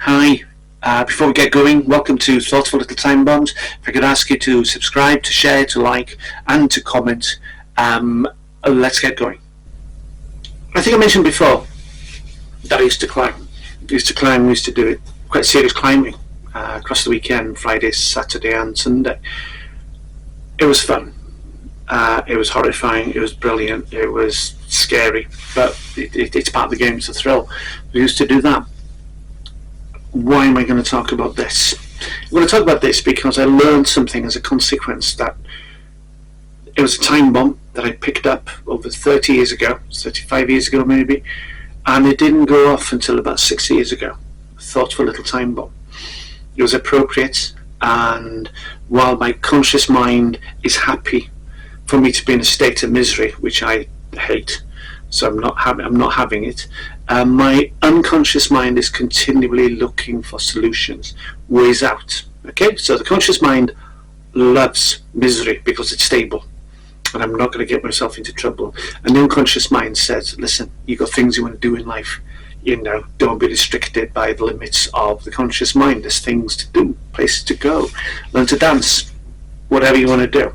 Hi, before we get going, welcome to Thoughtful Little Time Bombs. If I could ask you to subscribe, to share, to like, and to comment, let's get going. I think I mentioned before that I used to climb. We used to do it, quite serious climbing, across the weekend, Friday, Saturday and Sunday. It was fun. It was horrifying, it was brilliant, it was scary, but it's part of the game, it's a thrill. We used to do that. Why am I going to talk about this? I'm going to talk about this because I learned something as a consequence. That it was a time bomb that I picked up over 30 years ago, 35 years ago maybe, and it didn't go off until about 6 years ago. A thoughtful little time bomb. It was appropriate, and while my conscious mind is happy for me to be in a state of misery, which I hate, so I'm not having it. My unconscious mind is continually looking for solutions, ways out. Okay, so the conscious mind loves misery because it's stable, and I'm not going to get myself into trouble. And the unconscious mind says, listen, you got things you want to do in life, don't be restricted by the limits of the conscious mind. There's things to do, places to go, learn to dance, whatever you want to do.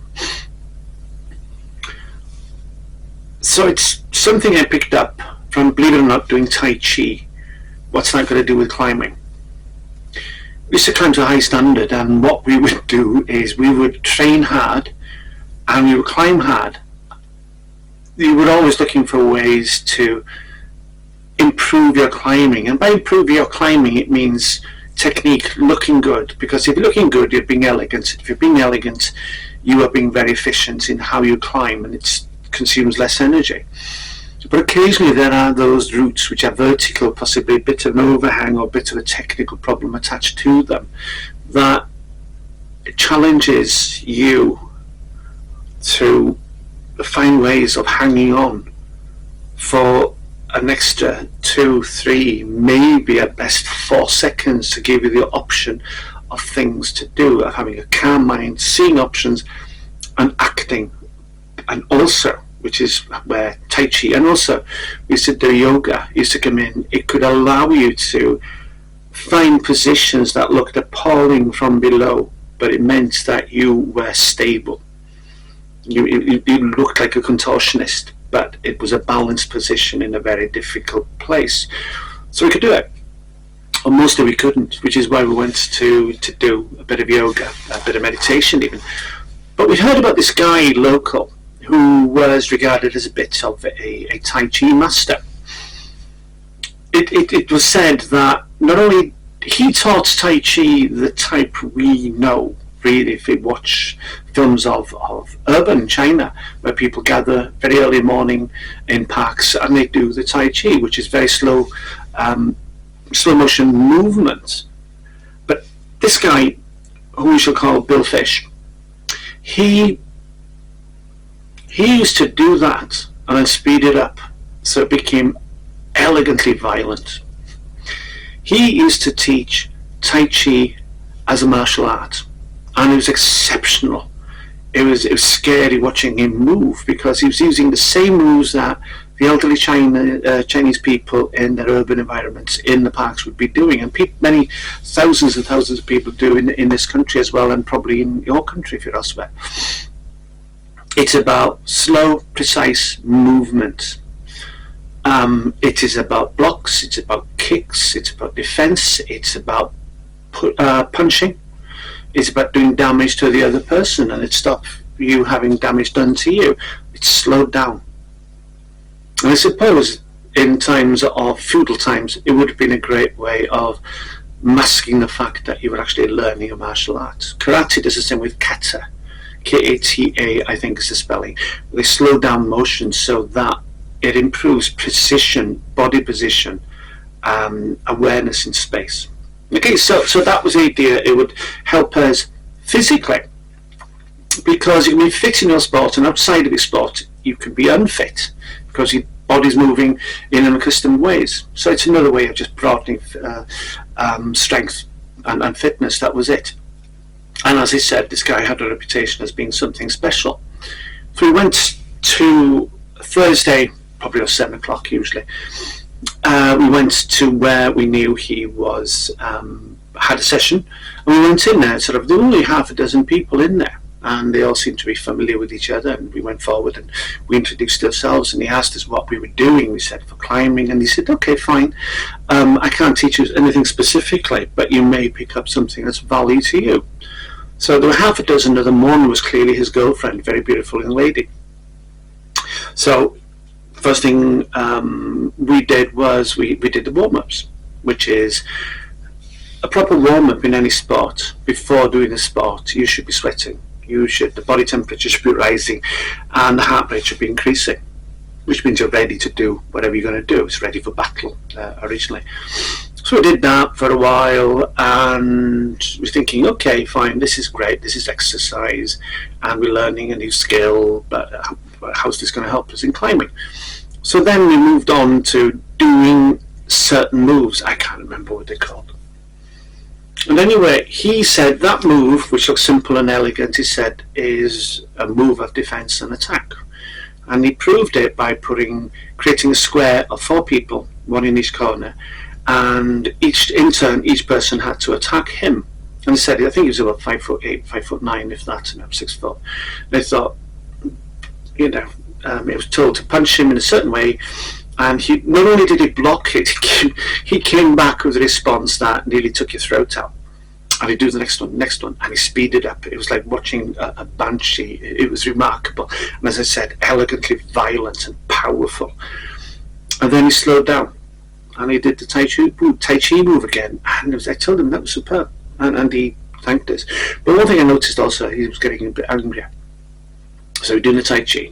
So it's something I picked up from, believe it or not, doing Tai Chi. What's that got to do with climbing? We used to climb to a high standard, and what we would do is we would train hard and we would climb hard. You were always looking for ways to improve your climbing, and by improve your climbing it means technique, looking good, because if you're looking good you're being elegant. If you're being elegant you are being very efficient in how you climb, and it consumes less energy. But occasionally there are those routes which are vertical, possibly a bit of an overhang or a bit of a technical problem attached to them, that challenges you to find ways of hanging on for an extra 2, 3, maybe at best 4 seconds to give you the option of things to do, of having a calm mind, seeing options and acting. And also, which is where Tai Chi, and also we used to do yoga, used to come in, it could allow you to find positions that looked appalling from below, but it meant that you were stable. You looked like a contortionist, but it was a balanced position in a very difficult place. So we could do it. Or mostly we couldn't, which is why we went to do a bit of yoga, a bit of meditation even. But we'd heard about this guy local who was regarded as a bit of a Tai Chi master. It was said that not only he taught Tai Chi the type we know, really, if we watch films of urban China, where people gather very early morning in parks and they do the Tai Chi, which is very slow motion movement. But this guy, who we shall call Bill Fish, he used to do that and then speed it up so it became elegantly violent. He used to teach Tai Chi as a martial art, and it was exceptional. It was scary watching him move, because he was using the same moves that the elderly Chinese people in their urban environments in the parks would be doing, and many thousands and thousands of people do in this country as well, and probably in your country if you're elsewhere. It's about slow, precise movement. It is about blocks, it's about kicks, it's about defense, it's about punching, it's about doing damage to the other person, and it stops you having damage done to you. It's slowed down. And I suppose in times of feudal times it would have been a great way of masking the fact that you were actually learning a martial art. Karate does the same with kata. K-A-T-A, I think is the spelling. They slow down motion so that it improves precision, body position, awareness in space. Okay, so that was the idea. It would help us physically, because you can be fit in your sport, and outside of your sport you can be unfit because your body's moving in unaccustomed ways. So it's another way of just broadening strength and fitness. That was it. And as I said, this guy had a reputation as being something special. So we went to Thursday, probably at 7 o'clock usually, we went to where we knew he was had a session, and we went in there. Sort of, there were only half a dozen people in there, and they all seemed to be familiar with each other. And we went forward and we introduced ourselves, and he asked us what we were doing. We said for climbing, and he said, "Okay, fine. I can't teach you anything specifically, but you may pick up something that's value to you." So there were half a dozen of them. One was clearly his girlfriend, very beautiful young lady. So first thing we did was we did the warm-ups, which is a proper warm-up in any sport. Before doing a sport, you should be sweating. The body temperature should be rising, and the heart rate should be increasing, which means you're ready to do whatever you're going to do. It's ready for battle originally. So we did that for a while, and we're thinking, okay, fine, this is great, this is exercise, and we're learning a new skill, but how's this going to help us in climbing? So then we moved on to doing certain moves. I can't remember what they're called. And anyway, he said that move, which looks simple and elegant, he said is a move of defense and attack. And he proved it by creating a square of 4 people, one in each corner, and in turn, each person had to attack him. And he said, I think he was about 5'8", 5'9", if that, and I'm 6 foot. And I thought, it was told to punch him in a certain way, and he not only did he block it, he came back with a response that nearly took your throat out. And he'd do the next one, and he speeded up. It was like watching a banshee. It was remarkable, and as I said, elegantly violent and powerful. And then he slowed down, and he did the Tai Chi move again, and I told him that was superb, and he thanked us. But one thing I noticed also, he was getting a bit angrier. So we're doing the Tai Chi,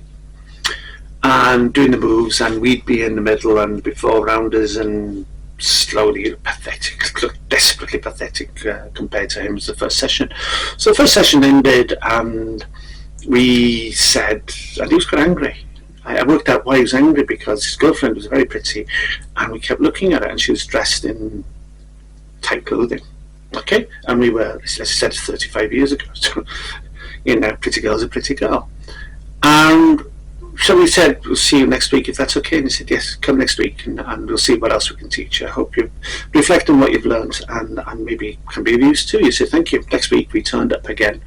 and doing the moves, and we'd be in the middle and before rounders, and slowly pathetic, desperately pathetic compared to him as the first session. So the first session ended, and we said, and he was quite angry. I worked out why he was angry, because his girlfriend was very pretty, and we kept looking at her, and she was dressed in tight clothing. Okay, and we were, as I said, 35 years ago. So, pretty girl's a pretty girl. And so we said, we'll see you next week if that's okay. And he said, yes, come next week, and we'll see what else we can teach you. I hope you reflect on what you've learned, and maybe can be of use to you. So thank you. Next week we turned up again,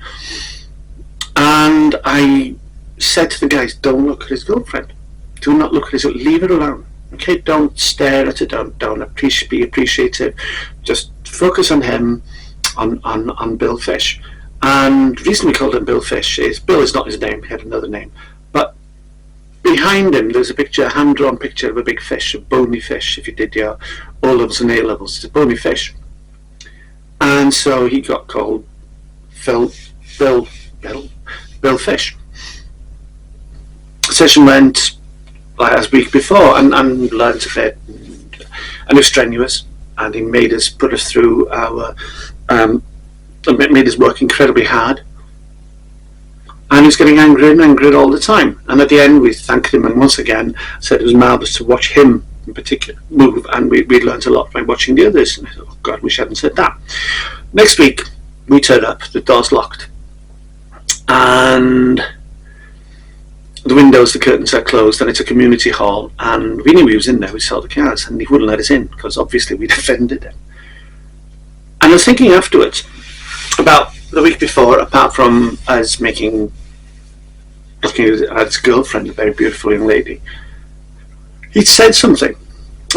and I said to the guys, don't look at his girlfriend. Do not look at his, leave it alone. Okay, don't stare at it, don't be appreciative. Just focus on him, on Bill Fish. And the reason we called him Bill Fish is, Bill is not his name, he had another name. But behind him there's a hand-drawn picture of a big fish, a bony fish. If you did your O-levels and A-levels, it's a bony fish. And so he got called Bill Fish. The session went like as week before, and learned a bit, and it was strenuous, and he made us put us through our made us work incredibly hard, and he was getting angrier and angrier all the time. And at the end we thanked him, and once again said it was marvellous to watch him in particular move, and we learned a lot by watching the others. And I thought, oh God, wish I hadn't said that. Next week we turned up, the doors locked, and the windows, the curtains are closed, and it's a community hall, and we knew he was in there. We saw the cars, and he wouldn't let us in because obviously we'd offended him. And I was thinking afterwards about the week before, apart from us looking at his girlfriend, a very beautiful young lady, he'd said something,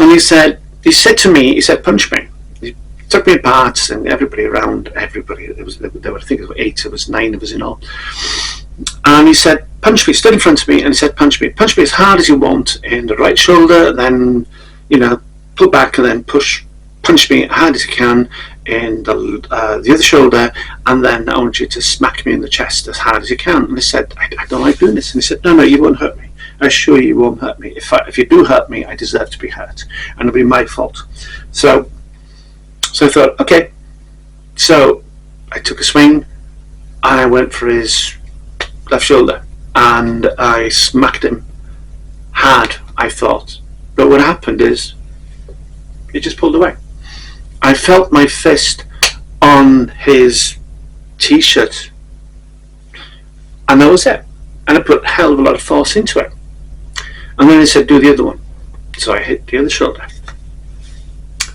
and he said to me, punch me. He took me apart, and everybody, there were, I think it was 8, there was 9 of us in all. And he said, punch me, stood in front of me, and he said, punch me as hard as you want in the right shoulder, then, pull back, and then punch me as hard as you can in the other shoulder, and then I want you to smack me in the chest as hard as you can. And I said, I don't like doing this. And he said, no, you won't hurt me. I assure you won't hurt me. If you do hurt me, I deserve to be hurt, and it'll be my fault. So I thought, okay. So I took a swing, and I went for his left shoulder, and I smacked him hard, I thought. But what happened is, he just pulled away. I felt my fist on his t-shirt, and that was it. And I put a hell of a lot of force into it. And then he said, do the other one. So I hit the other shoulder,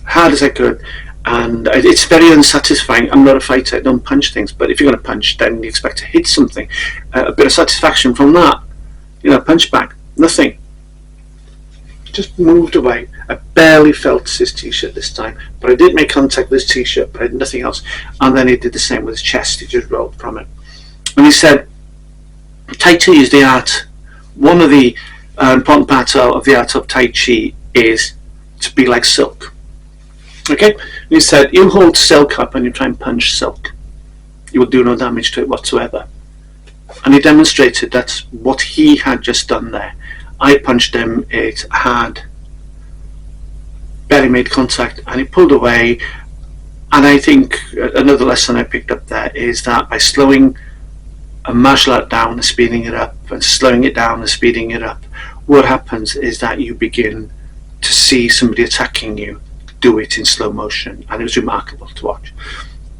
hard as I could. And it's very unsatisfying. I'm not a fighter, I don't punch things, but if you're going to punch, then you expect to hit something. A bit of satisfaction from that. Punch back, nothing. Just moved away. I barely felt his t-shirt this time, but I did make contact with his t-shirt, but I did nothing else. And then he did the same with his chest. He just rolled from it. And he said, Tai Chi is the art. One of the important parts of the art of Tai Chi is to be like silk. Okay? And he said, you hold silk up and you try and punch silk. You will do no damage to it whatsoever. And he demonstrated that's what he had just done there. I punched him, it had barely made contact, and he pulled away. And I think another lesson I picked up there is that by slowing a martial art down and speeding it up, and slowing it down and speeding it up, what happens is that you begin to see somebody attacking you do it in slow motion, and it was remarkable to watch.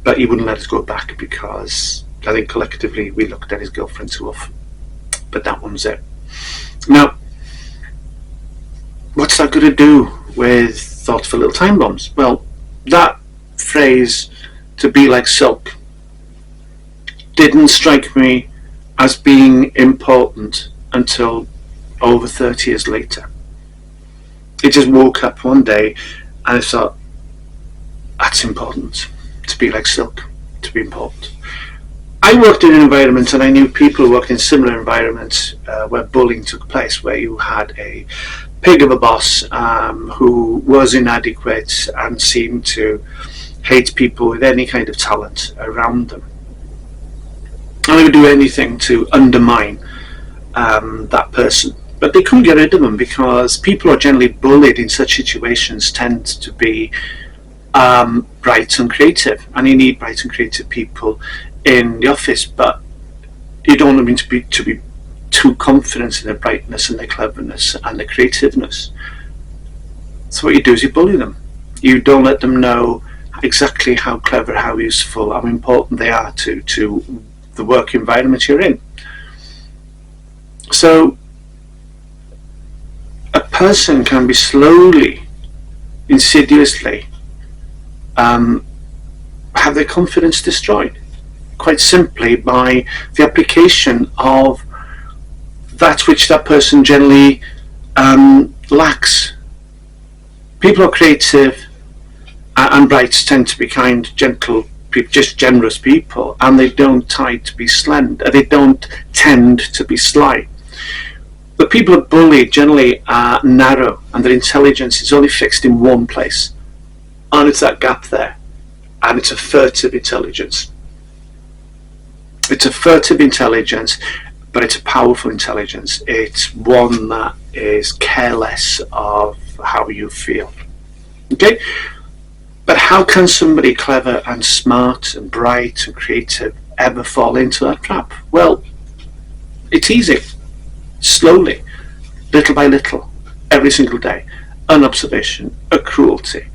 But he wouldn't let us go back because I think collectively we looked at his girlfriend too often. But that one was it. Now, what's that going to do with thoughts for little time bombs? Well, that phrase, to be like silk, didn't strike me as being important until over 30 years later. It just woke up one day and I thought, that's important, to be like silk, to be important. I worked in an environment, and I knew people who worked in similar environments where bullying took place, where you had a pig of a boss who was inadequate and seemed to hate people with any kind of talent around them. And they would do anything to undermine that person. But they couldn't get rid of them because people who are generally bullied in such situations tend to be bright and creative, and you need bright and creative people in the office, but you don't want them to be too confident in their brightness and their cleverness and their creativeness. So what you do is you bully them. You don't let them know exactly how clever, how useful, how important they are to the work environment you're in. So a person can be slowly, insidiously have their confidence destroyed, quite simply by the application of that which that person generally lacks. People who are creative and bright tend to be kind, gentle, just generous people, and they don't tend to be slender. They don't tend to be sly. The people who are bullied generally are narrow, and their intelligence is only fixed in one place, and it's that gap there, and it's a furtive intelligence. It's a furtive intelligence, but it's a powerful intelligence. It's one that is careless of how you feel. Okay? But how can somebody clever and smart and bright and creative ever fall into that trap? Well, it's easy. Slowly, little by little, every single day. An observation, a cruelty,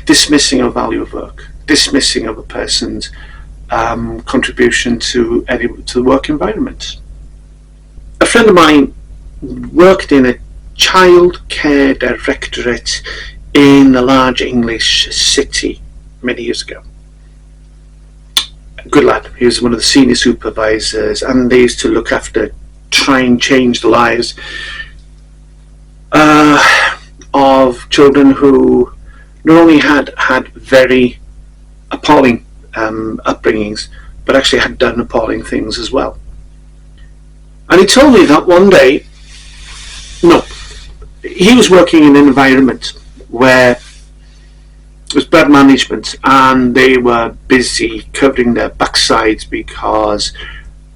dismissing of value of work, dismissing of a person's contribution to the work environment. A friend of mine worked in a child care directorate in a large English city many years ago. Good lad. He was one of the senior supervisors, and they used to look after, try and change the lives of children who not only had very appalling upbringings, but actually had done appalling things as well. And he told me that one day, he was working in an environment where it was bad management, and they were busy covering their backsides because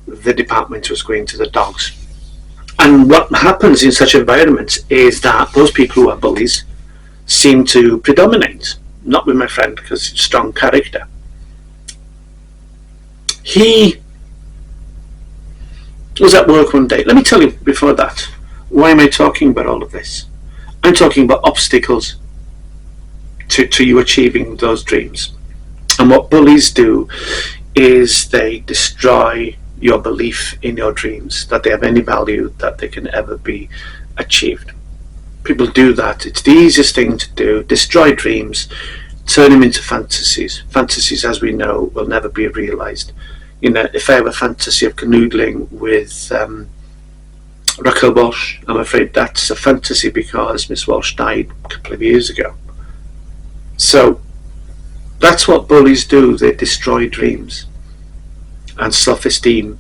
the department was going to the dogs. And what happens in such environments is that those people who are bullies seem to predominate. Not with my friend, because he's a strong character. He was at work one day. Let me tell you before that, why am I talking about all of this? I'm talking about obstacles to you achieving those dreams. And what bullies do is they destroy your belief in your dreams, that they have any value, that they can ever be achieved. people do that. It's the easiest thing to do. Destroy dreams, turn them into fantasies. Fantasies, as we know, will never be realised. You know, if I have a fantasy of canoodling with Raquel Walsh, I'm afraid that's a fantasy because Miss Walsh died a couple of years ago. So that's what bullies do. They destroy dreams and self-esteem.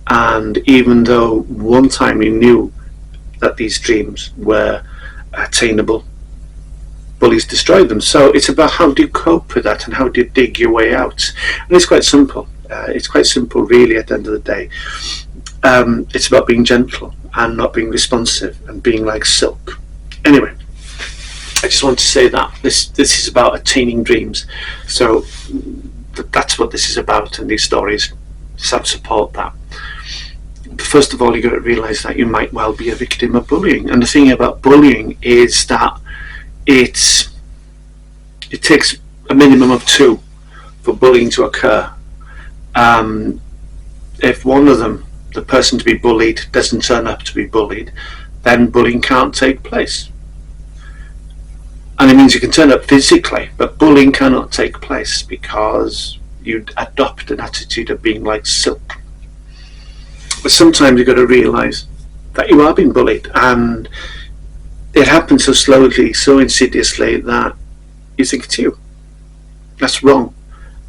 And even though one time you knew that these dreams were attainable, bullies destroy them. So it's about how do you cope with that and how do you dig your way out. And it's quite simple. It's quite simple, really, at the end of the day. It's about being gentle and not being responsive and being like silk. Anyway, I just want to say that this is about attaining dreams. So that's what this is about, and these stories support that. But first of all, you've got to realise that you might well be a victim of bullying. And the thing about bullying is that it takes a minimum of 2 for bullying to occur. If one of them, the person to be bullied, doesn't turn up to be bullied, then bullying can't take place. And it means you can turn up physically, but bullying cannot take place because you adopt an attitude of being like silk. But sometimes you've got to realise that you are being bullied, and it happens so slowly, so insidiously, that you think it's you. That's wrong.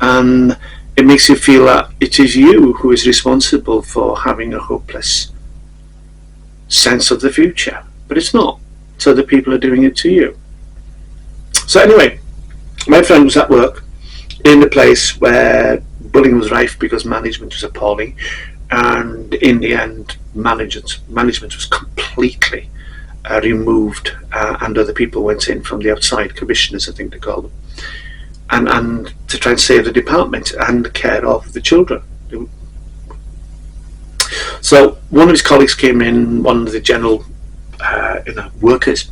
And it makes you feel that it is you who is responsible for having a hopeless sense of the future. But it's not. It's other people are doing it to you. So anyway, my friend was at work in a place where bullying was rife because management was appalling, and in the end management was completely removed, and other people went in from the outside, commissioners I think they call them, and to try and save the department and care of the children. So one of his colleagues came in, one of the general workers,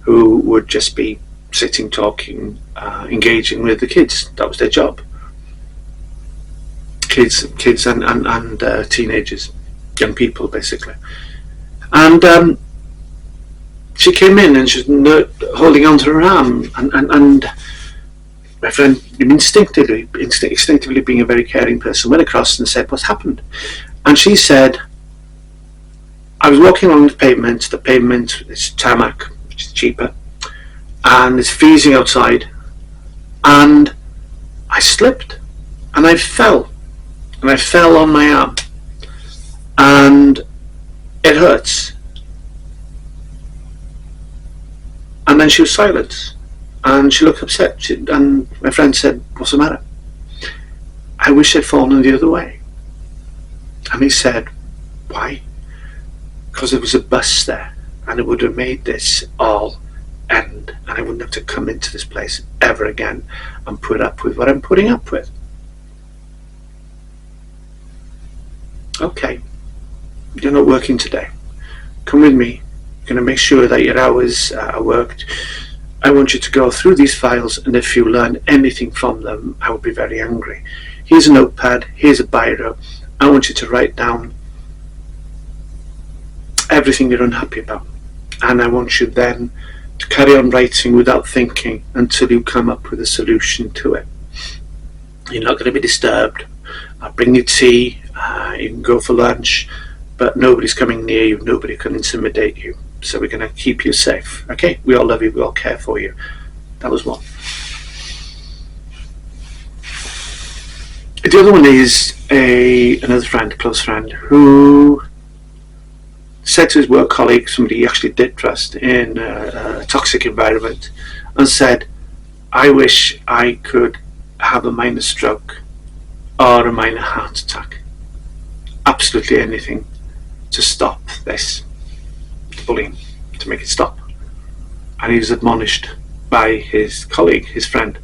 who would just be sitting, talking, engaging with the kids. That was their job. Kids and teenagers, young people basically. And she came in and she was holding onto her arm, and my friend, instinctively being a very caring person, went across and said, "What's happened?" And she said, "I was walking along the pavement is tarmac, which is cheaper, and it's freezing outside, and I slipped and I fell on my arm, and it hurts." And then she was silent, and she looked upset, and my friend said, "What's the matter?" "I wish I'd fallen the other way." And he said, "Why?" "Because there was a bus there, and it would have made this all end, and I wouldn't have to come into this place ever again and put up with what I'm putting up with." Okay, you're not working today. Come with me. I'm going to make sure that your hours are worked. I want you to go through these files, and if you learn anything from them, I will be very angry. Here's a notepad, here's a biro. I want you to write down everything you're unhappy about, and I want you then to carry on writing without thinking until you come up with a solution to it. You're not going to be disturbed. I'll bring you tea, you can go for lunch, but nobody's coming near you, nobody can intimidate you. So we're going to keep you safe. Okay? We all love you, we all care for you. That was one. The other one is another friend, a close friend, who said to his work colleague, somebody he actually did trust, in a toxic environment, and said, "I wish I could have a minor stroke or a minor heart attack. Absolutely anything to stop this bullying, to make it stop." And he was admonished by his colleague, his friend.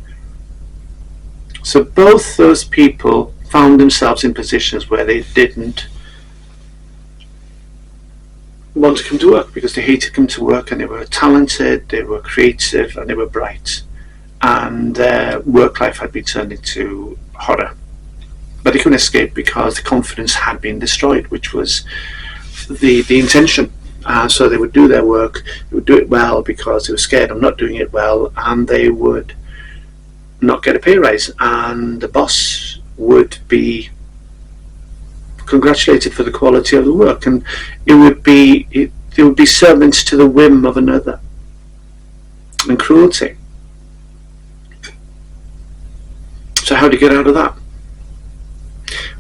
So both those people found themselves in positions where they didn't want to come to work because they hated to come to work, and they were talented, they were creative, and they were bright, and their work life had been turned into horror. But they couldn't escape because the confidence had been destroyed, which was the intention. And so they would do their work, they would do it well because they were scared of not doing it well, and they would not get a pay rise, and the boss would be congratulated for the quality of the work, and it would be servants to the whim of another, and cruelty. So how do you get out of that?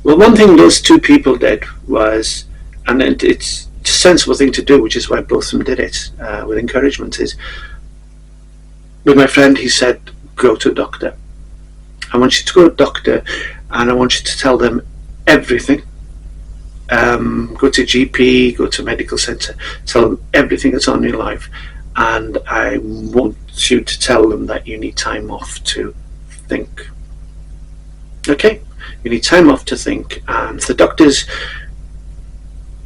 Well, one thing those two people did was, and it's a sensible thing to do, which is why both of them did it with encouragement, is with my friend, he said, go to a doctor. I want you to go to a doctor, and I want you to tell them everything. Go to a GP, go to a medical centre, tell them everything that's on your life, and I want you to tell them that you need time off to think. Okay? You need time off to think, and if the doctor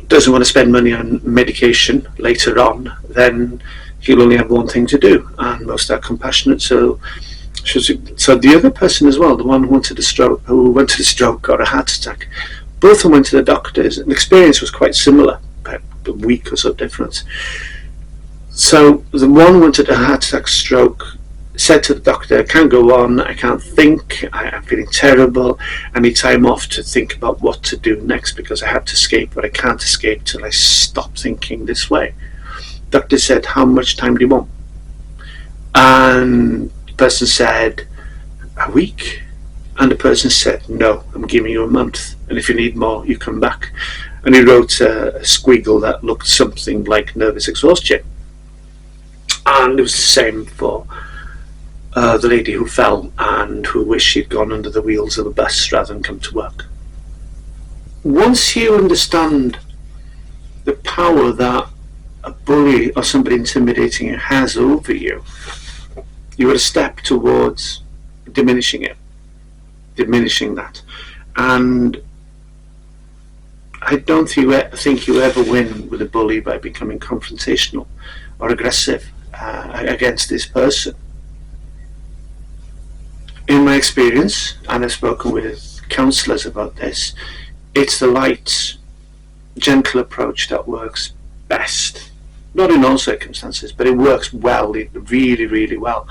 doesn't want to spend money on medication later on, then he'll only have one thing to do, and most are compassionate. So the other person as well, the one who went to the stroke or a heart attack, both of them went to the doctors, and the experience was quite similar, about a week or so difference. So the one went to the heart attack, stroke, said to the doctor, I can't go on, I can't think, I'm feeling terrible, I need time off to think about what to do next because I have to escape, but I can't escape till I stop thinking this way. Doctor said, how much time do you want? And the person said, a week. And the person said, no, I'm giving you a month, and if you need more, you come back. And he wrote a squiggle that looked something like nervous exhaustion. And it was the same for the lady who fell and who wished she'd gone under the wheels of a bus rather than come to work. Once you understand the power that a bully or somebody intimidating you has over you, you are a step towards diminishing that. And I don't think you ever win with a bully by becoming confrontational or aggressive against this person. In my experience, and I've spoken with counsellors about this, it's the light, gentle approach that works best. Not in all circumstances, but it works well, really, really well.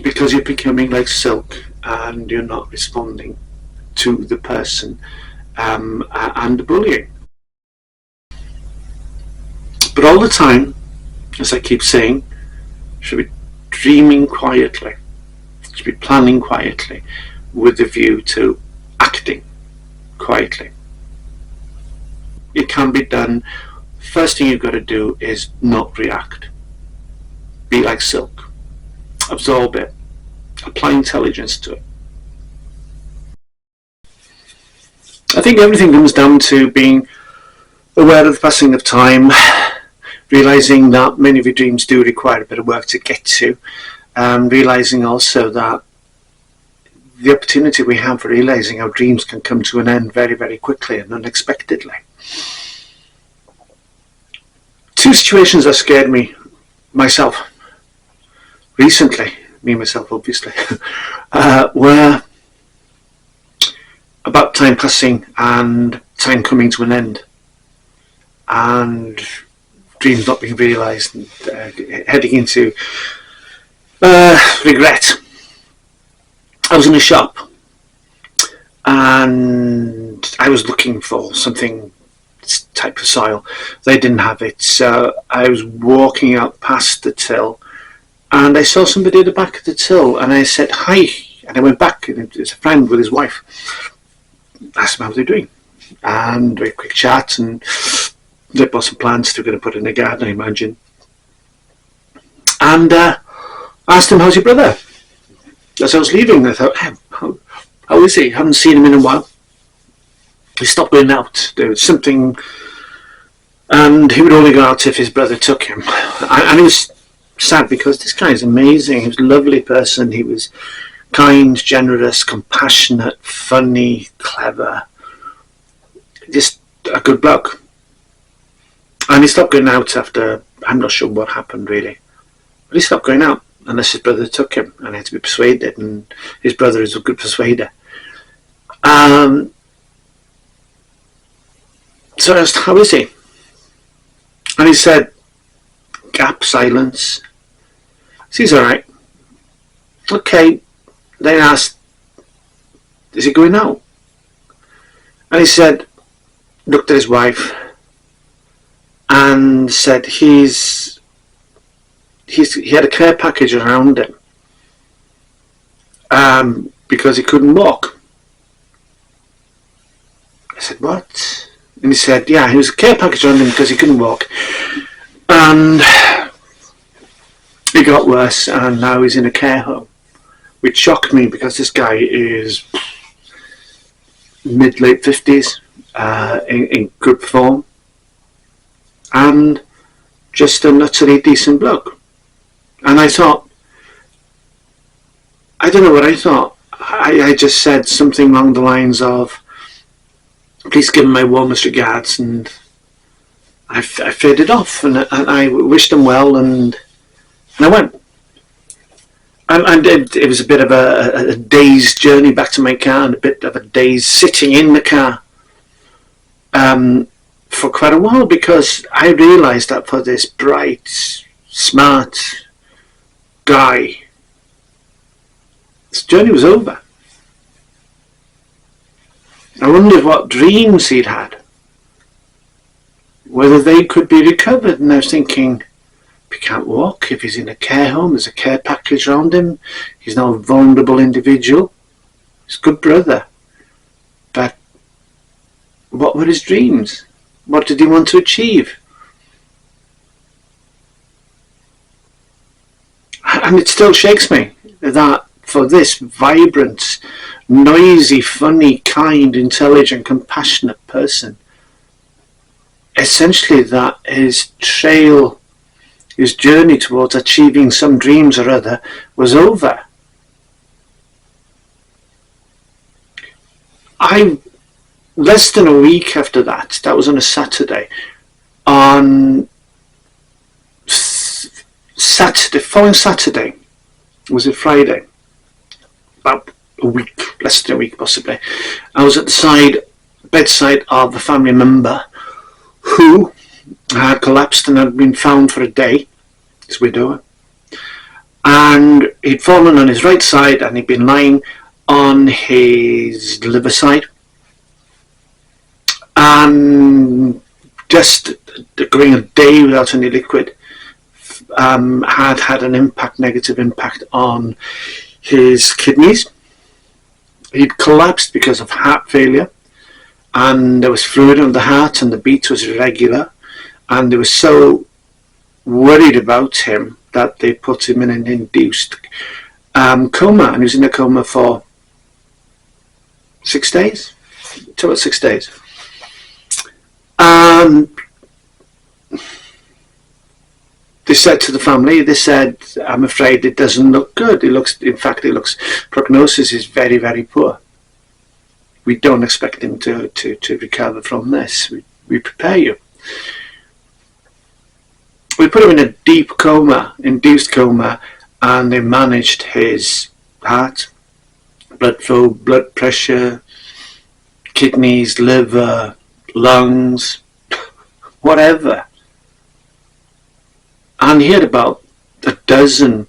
Because you're becoming like silk and you're not responding to the person and the bullying. But all the time, as I keep saying, you should be dreaming quietly. You should be planning quietly with a view to acting quietly. It can be done. First thing you've got to do is not react. Be like silk. Absorb it. Apply intelligence to it. I think everything comes down to being aware of the passing of time, realising that many of your dreams do require a bit of work to get to, realising also that the opportunity we have for realising our dreams can come to an end very, very quickly and unexpectedly. Two situations that scared me myself recently, myself obviously, were about time passing and time coming to an end and dreams not being realised and heading into regret. I was in a shop and I was looking for something type of soil. They didn't have it, so I was walking out past the till and I saw somebody at the back of the till and I said hi, and I went back, and it was a friend with his wife. Asked them how they're doing and a quick chat, and they bought some plants they're going to put in the garden, I imagine, and asked him, how's your brother? As I was leaving, I thought, how is he? Haven't seen him in a while. He stopped going out. There was something, and he would only go out if his brother took him. And he was sad because this guy is amazing. He was a lovely person. He was kind, generous, compassionate, funny, clever. Just a good bloke. And he stopped going out after, I'm not sure what happened really, but he stopped going out unless his brother took him, and he had to be persuaded, and his brother is a good persuader. So I asked, how is he? And he said, gap, silence. He's alright. Okay. Then I asked, is he going out? And he said, looked at his wife and said he had a care package around him because he couldn't walk. I said, what? And he said, yeah, he was a care package around him because he couldn't walk. And it got worse, and now he's in a care home, which shocked me because this guy is mid-late 50s, in good form, and just an utterly decent bloke. And I thought, I don't know what I thought. I just said something along the lines of, please give him my warmest regards, and I faded off, and I wished him well, and I went. And it was a bit of a day's journey back to my car, and a bit of a day's sitting in the car for quite a while, because I realised that for this bright, smart guy, this journey was over. I wondered what dreams he'd had, whether they could be recovered, and I was thinking, if he can't walk, if he's in a care home, there's a care package around him, he's not a vulnerable individual, he's a good brother. But what were his dreams? What did he want to achieve? And it still shakes me that for this vibrant, noisy, funny, kind, intelligent, compassionate person, essentially that his journey towards achieving some dreams or other was over. Less than a week after that was on a Saturday, on following Saturday, was it Friday? About a week, less than a week possibly, I was at the bedside of a family member who had collapsed and had been found for a day, his widower, and he'd fallen on his right side and he'd been lying on his liver side, and just going a day without any liquid had an negative impact on his kidneys. He'd collapsed because of heart failure, and there was fluid on the heart and the beat was irregular, and they were so worried about him that they put him in an induced coma, and he was in a coma for 6 days, about 6 days. They said to the family, I'm afraid it doesn't look good. Prognosis is very, very poor. We don't expect him to recover from this. We prepare you. We put him in a deep coma, induced coma, and they managed his heart, blood flow, blood pressure, kidneys, liver, lungs, whatever. And he had about a dozen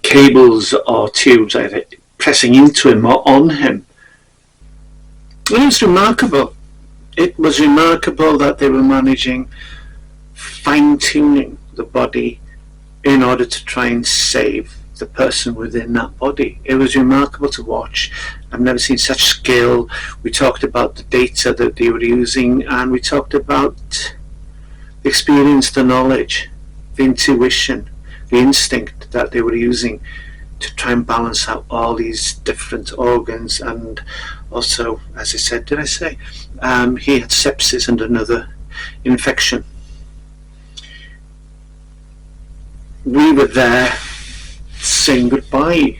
cables or tubes either pressing into him or on him. And it was remarkable. It was remarkable that they were managing, fine-tuning the body in order to try and save the person within that body. It was remarkable to watch. I've never seen such skill. We talked about the data that they were using, and we talked about the experience, the knowledge, the intuition, the instinct that they were using to try and balance out all these different organs. And also, as I said, he had sepsis and another infection. We were there saying goodbye,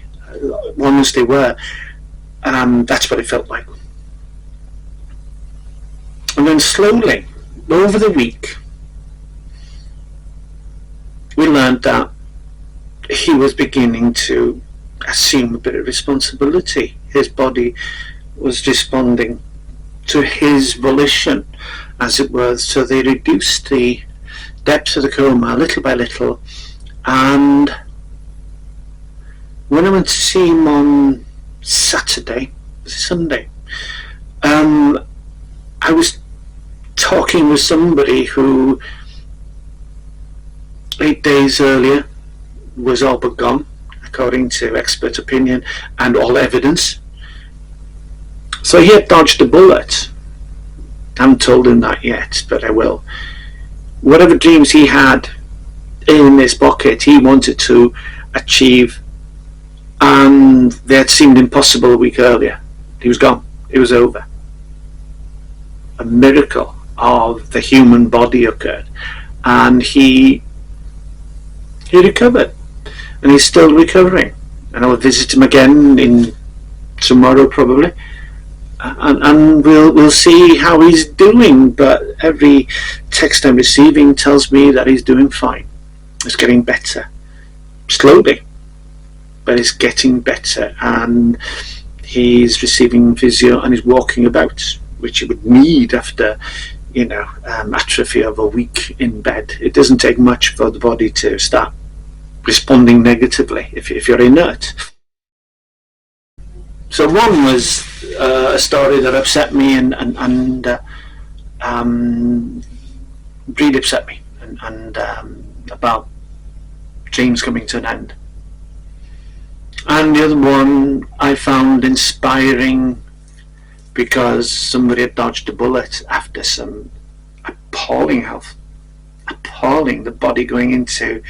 long as they were. That's what it felt like. And then slowly, over the week, we learned that he was beginning to assume a bit of responsibility. His body was responding to his volition, as it were. So they reduced the depth of the coma little by little, and when I went to see him on Sunday, I was talking with somebody who 8 days earlier was all but gone, according to expert opinion and all evidence. So he had dodged a bullet. I haven't told him that yet, but I will. Whatever dreams he had in his pocket, he wanted to achieve, and they had seemed impossible a week earlier. He was gone. It was over. A miracle of the human body occurred, and he recovered, and he's still recovering. And I'll visit him again tomorrow probably, and we'll see how he's doing. But every text I'm receiving tells me that he's doing fine. It's getting better, slowly, but it's getting better, and he's receiving physio and he's walking about, which he would need after atrophy of a week in bed. It doesn't take much for the body to start responding negatively if you're inert. So one was a story that upset me and really upset me, and about dreams coming to an end. And the other one I found inspiring, because somebody had dodged a bullet after some appalling health, the body going into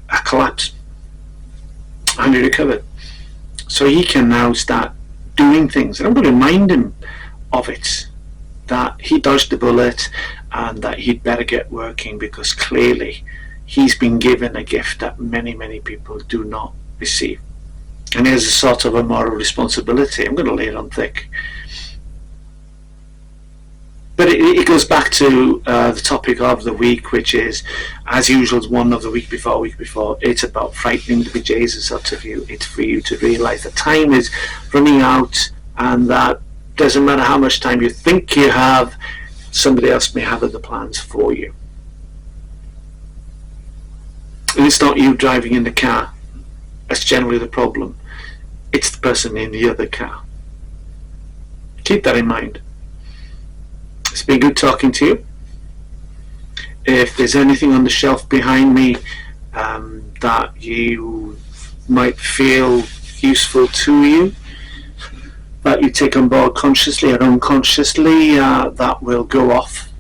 a collapse, and he recovered. So he can now start doing things, and I'm going to remind him of it, that he dodged the bullet and that he'd better get working, because clearly he's been given a gift that many people do not receive, and he has a sort of a moral responsibility. I'm going to lay it on thick. But it goes back to the topic of the week, which is, as usual, one of the week before. It's about frightening the bejesus out of you. It's for you to realise that time is running out, and that doesn't matter how much time you think you have, somebody else may have other plans for you. And it's not you driving in the car. That's generally the problem. It's the person in the other car. Keep that in mind. It's been good talking to you. If there's anything on the shelf behind me that you might feel useful to you, that you take on board consciously or unconsciously, that will go off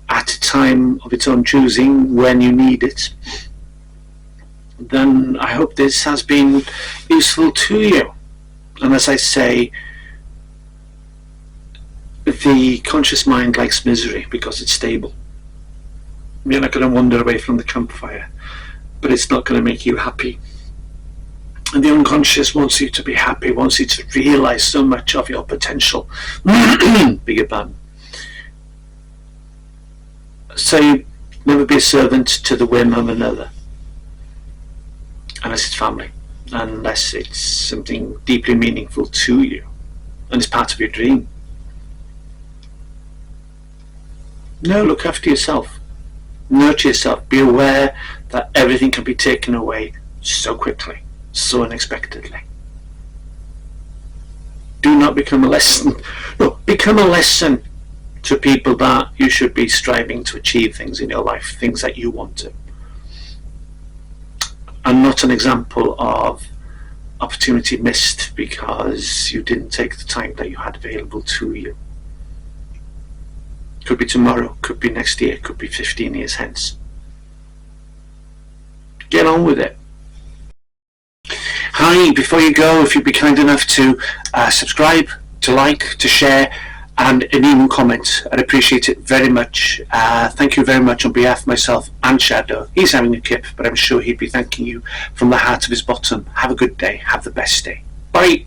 at a time of its own choosing when you need it, then I hope this has been useful to you. And as I say, the conscious mind likes misery because it's stable. You're not going to wander away from the campfire, but it's not going to make you happy. And the unconscious wants you to be happy, wants you to realise so much of your potential. Bigger ban. So never be a servant to the whim of another, unless it's family, unless it's something deeply meaningful to you and it's part of your dream. No, look after yourself, nurture yourself, be aware that everything can be taken away so quickly, so unexpectedly. Do not become a lesson. No, become a lesson to people that you should be striving to achieve things in your life, things that you want to, and not an example of opportunity missed because you didn't take the time that you had available to you. Could be tomorrow, could be next year, could be 15 years hence. Get on with it. Hi, before you go, if you'd be kind enough to subscribe, to like, to share, and even comment, I'd appreciate it very much. Thank you very much on behalf of myself and Shadow. He's having a kip, but I'm sure he'd be thanking you from the heart of his bottom. Have a good day. Have the best day. Bye.